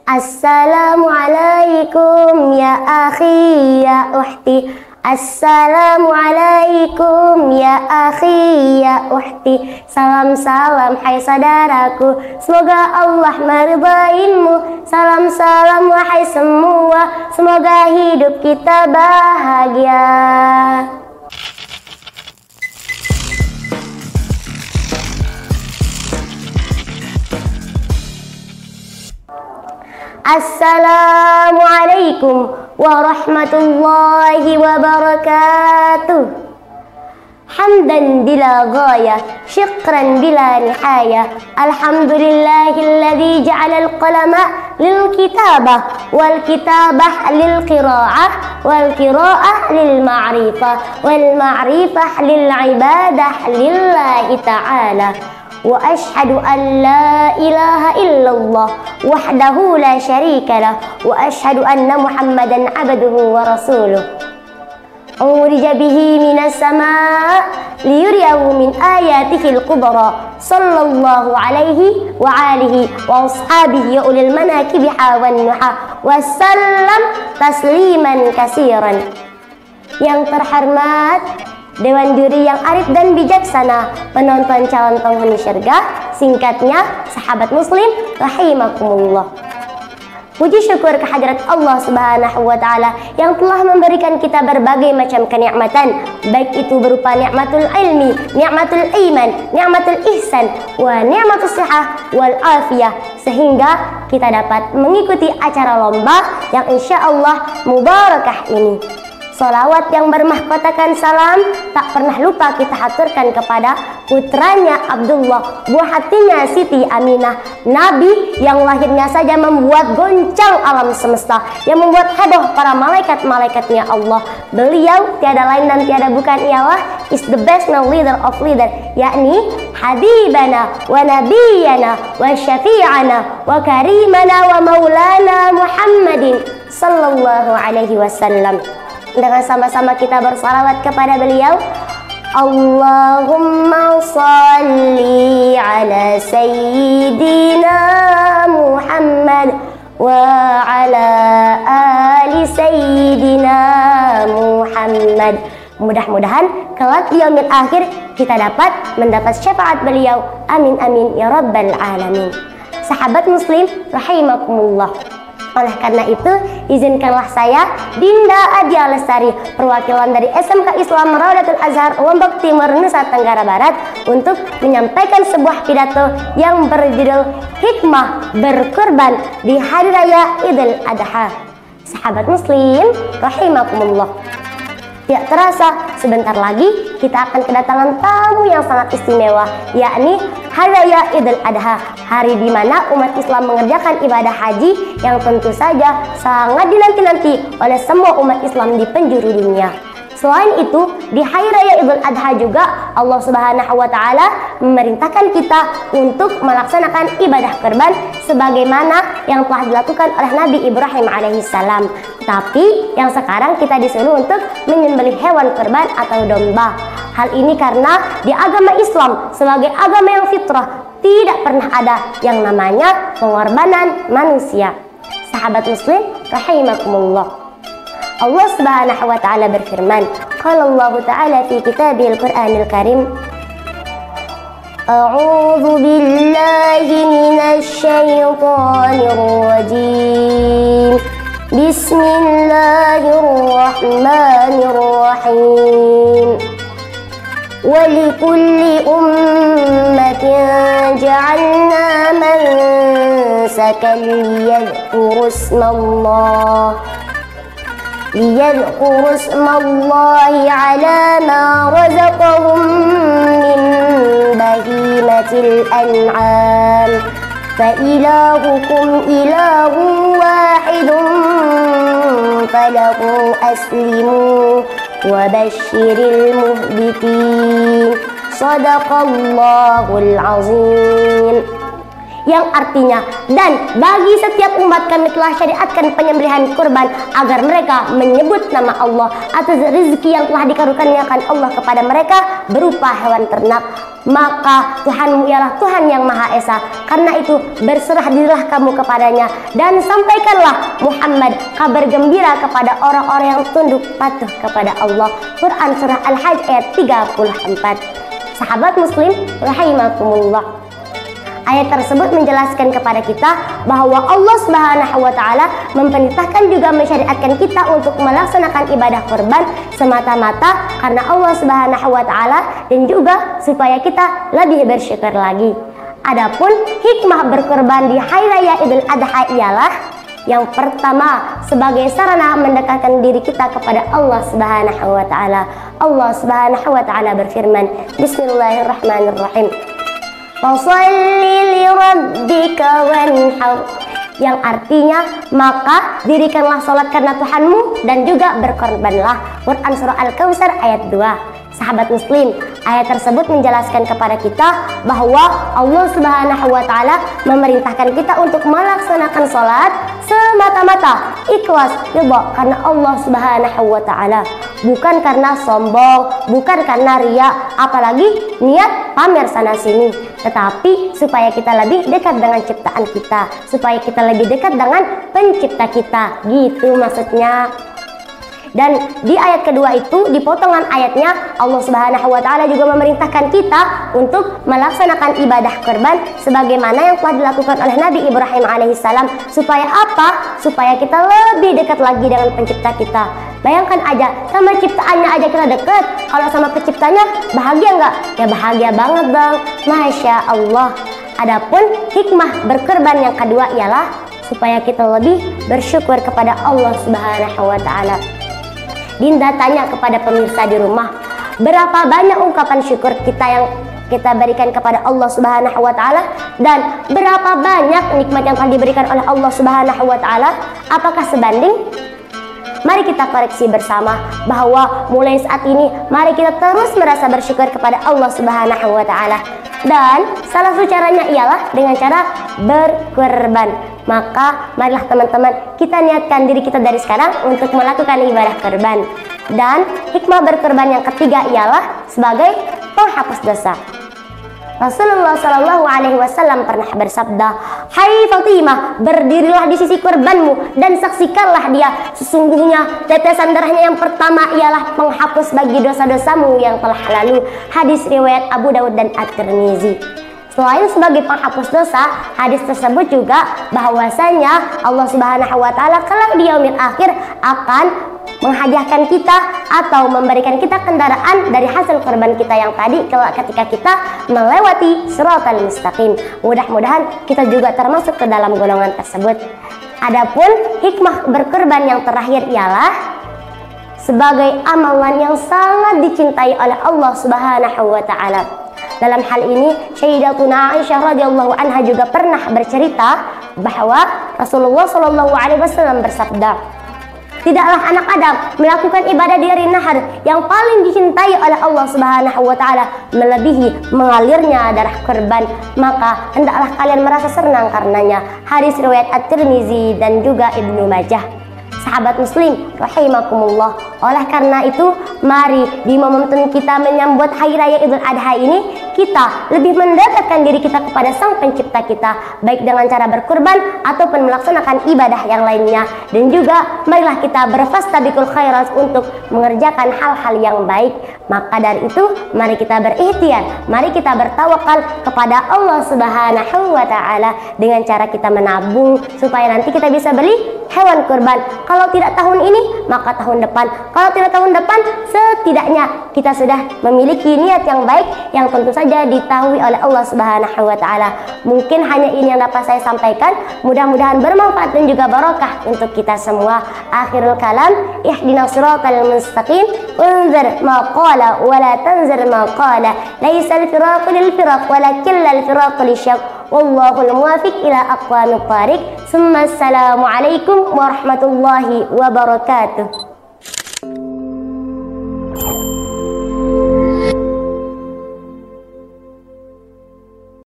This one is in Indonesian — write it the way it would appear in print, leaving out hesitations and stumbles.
Assalamualaikum ya akhi ya uhti. Assalamualaikum ya akhi ya uhti. Salam-salam hai saudaraku, semoga Allah meridaimu. Salam-salam wahai semua, semoga hidup kita bahagia. Assalamualaikum warahmatullahi wabarakatuh. Hamdan bila ghaya, syukran bila nihaya. Alhamdulillahilladzi ja'ala al-qalama lil kitabah wal kitabah lil qira'ah wal qira'ah lil ma'rifah wal ma'rifah lil ibadah lillahi ta'ala. Wa ashhadu an la ilaha illallah wahdahu la syarika lah wa ashhadu anna Muhammadan abduhu wa rasuluh. Urija bihi minas samaa liyuriyahu min ayatihi al-kubra sallallahu alaihi wa alihi wa ashabihi ya ulil manakibiha wan nuha wa sallam tasliman kasiran. Yang terhormat Dewan Juri yang arif dan bijaksana, penonton calon penghuni syurga, singkatnya sahabat muslim rahimakumullah. Puji syukur kehadirat Allah Subhanahu wa taala yang telah memberikan kita berbagai macam kenikmatan, baik itu berupa nikmatul ilmi, nikmatul iman, nikmatul ihsan, wa nikmatus sihah wal afiyah, sehingga kita dapat mengikuti acara lomba yang insyaallah mubarakah ini. Salawat yang bermahkotakan salam tak pernah lupa kita haturkan kepada putranya Abdullah, buah hatinya Siti Aminah, Nabi yang lahirnya saja membuat goncang alam semesta, yang membuat heboh para malaikat-malaikatnya Allah. Beliau tiada lain dan tiada bukan ialah is the best known leader of leader, yakni habibana wa nabiyana wa syafi'ana wa karimana wa maulana Muhammadin sallallahu alaihi wasallam. Dengan sama-sama kita bersalawat kepada beliau. Allahumma salli ala sayyidina Muhammad wa ala ali sayyidina Muhammad. Mudah-mudahan kelak di yaumil akhir kita dapat mendapat syafaat beliau. Amin amin ya rabbal alamin. Sahabat muslim rahimakumullah. Oleh karena itu, izinkanlah saya, Dinda Adia Lestari, perwakilan dari SMK Islam Raudatul Azhar, Lombok Timur, Nusa Tenggara Barat, untuk menyampaikan sebuah pidato yang berjudul Hikmah Berkurban di Hari Raya Idul Adha. Sahabat muslim rahimakumullah. Tidak terasa, sebentar lagi kita akan kedatangan tamu yang sangat istimewa, yakni Hari Raya Idul Adha, hari di mana umat Islam mengerjakan ibadah haji yang tentu saja sangat dinanti-nanti oleh semua umat Islam di penjuru dunia. Selain itu, di Hari Raya Idul Adha juga Allah Subhanahu wa taala memerintahkan kita untuk melaksanakan ibadah kurban sebagaimana yang telah dilakukan oleh Nabi Ibrahim alaihissalam. Tapi yang sekarang kita disuruh untuk menyembelih hewan kurban atau domba. Hal ini karena di agama Islam sebagai agama yang fitrah tidak pernah ada yang namanya pengorbanan manusia. Sahabat muslim rahimakumullah. Allah Subhanahu wa taala berfirman, qala Allah taala fi kitabihil Qur'anil Karim, A'udzu billahi minasy syaithanir rajim. Bismillahirrahmanirrahim. وَلِكُلِّ أُمَّةٍ جَعَلْنَا مَنسَكًا لِيَذْكُرُوا اسم الله على ما رزقهم من بهيمة الأنعام فإلهكم إله واحد فله أسلموا وبشر المخبتين صدق الله العظيم. Yang artinya, dan bagi setiap umat kami telah syariatkan penyembelihan kurban agar mereka menyebut nama Allah atas rezeki yang telah dikaruniakan Allah kepada mereka berupa hewan ternak. maka Tuhanmu ialah Tuhan yang Maha Esa. Karena itu berserah dirilah kamu kepadanya dan sampaikanlah Muhammad kabar gembira kepada orang-orang yang tunduk patuh kepada Allah. Quran surah Al-Hajj ayat 34. Sahabat muslim rahimakumullah, ayat tersebut menjelaskan kepada kita bahwa Allah Subhanahu wa taala memerintahkan juga mensyariatkan kita untuk melaksanakan ibadah kurban semata-mata karena Allah Subhanahu wa taala dan juga supaya kita lebih bersyukur lagi. Adapun hikmah berkurban di hari raya Idul Adha ialah yang pertama, sebagai sarana mendekatkan diri kita kepada Allah Subhanahu wa taala. Allah Subhanahu wa taala berfirman, Bismillahirrahmanirrahim. Fasholli lirabbika wanhar, yang artinya maka dirikanlah sholat karena Tuhanmu dan juga berkorbanlah. Quran surah Al-Kautsar ayat 2. Sahabat muslim, ayat tersebut menjelaskan kepada kita bahwa Allah Subhanahu wa taala memerintahkan kita untuk melaksanakan sholat semata-mata ikhlas ridha karena Allah Subhanahu wa taala, bukan karena sombong, bukan karena riya, apalagi niat pamer sana sini, tetapi supaya kita lebih dekat dengan ciptaan kita, supaya kita lebih dekat dengan pencipta kita, gitu maksudnya. Dan di ayat kedua itu, di potongan ayatnya, Allah Subhanahu wa taala juga memerintahkan kita untuk melaksanakan ibadah kurban sebagaimana yang telah dilakukan oleh Nabi Ibrahim alaihissalam. Supaya apa? Supaya kita lebih dekat lagi dengan pencipta kita. Bayangkan aja, sama ciptaannya aja kita dekat, kalau sama penciptanya bahagia nggak? Ya bahagia banget dong, Masya Allah. Adapun hikmah berkurban yang kedua ialah supaya kita lebih bersyukur kepada Allah Subhanahu wa taala. Dinda tanya kepada pemirsa di rumah, berapa banyak ungkapan syukur kita yang kita berikan kepada Allah Subhanahu wa taala, dan berapa banyak nikmat yang telah diberikan oleh Allah Subhanahu wa taala? Apakah sebanding? Mari kita koreksi bersama bahwa mulai saat ini mari kita terus merasa bersyukur kepada Allah Subhanahu wa taala. Dan salah satu caranya ialah dengan cara berkurban. Maka marilah teman-teman kita niatkan diri kita dari sekarang untuk melakukan ibadah kurban. Dan hikmah berkurban yang ketiga ialah sebagai penghapus dosa. Rasulullah Shallallahu Alaihi Wasallam pernah bersabda, "Hai Fatimah, berdirilah di sisi kurbanmu dan saksikanlah dia. Sesungguhnya tetesan darahnya yang pertama ialah penghapus bagi dosa-dosamu yang telah lalu." Hadis riwayat Abu Daud dan At-Tirmizi. Selain sebagai penghapus dosa, hadis tersebut juga bahwasanya Allah Subhanahu wa taala kelak di yaumil akhir akan menghadiahkan kita atau memberikan kita kendaraan dari hasil kurban kita yang tadi kelak ketika kita melewati Shiratal Mustaqim. Mudah-mudahan kita juga termasuk ke dalam golongan tersebut. Adapun hikmah berkurban yang terakhir ialah sebagai amalan yang sangat dicintai oleh Allah Subhanahu wa taala. Dalam hal ini Sayyidatuna Aisyah radhiyallahu anha juga pernah bercerita bahwa Rasulullah Shallallahu Alaihi Wasallam bersabda, tidaklah anak Adam melakukan ibadah di hari nahar yang paling dicintai oleh Allah Subhanahu wa taala melebihi mengalirnya darah kurban, maka hendaklah kalian merasa senang karenanya. Hadis riwayat At-Tirmizi dan juga Ibnu Majah. Sahabat muslim rahimakumullah, oleh karena itu mari di momentum kita menyambut hari raya Idul Adha ini kita lebih mendekatkan diri kita kepada Sang Pencipta kita, baik dengan cara berkurban ataupun melaksanakan ibadah yang lainnya. Dan juga marilah kita berfastabiqul khairat untuk mengerjakan hal-hal yang baik. Maka dari itu mari kita berikhtiar, mari kita bertawakal kepada Allah Subhanahu wa taala dengan cara kita menabung supaya nanti kita bisa beli hewan kurban. Kalau tidak tahun ini, maka tahun depan. Kalau tidak tahun depan, setidaknya kita sudah memiliki niat yang baik yang tentu saja diketahui oleh Allah Subhanahu wa taala. Mungkin hanya ini yang dapat saya sampaikan. Mudah-mudahan bermanfaat dan juga barokah untuk kita semua. Akhirul kalam, ihdinas siratal mustaqim, unzir ma qala wa la tanzir ma qala. Laisal firaqu lil firaq walakin al firaqu lisyaq. Wallahul muwafiq ila aqwamit thariq. Assalamualaikum warahmatullahi wabarakatuh.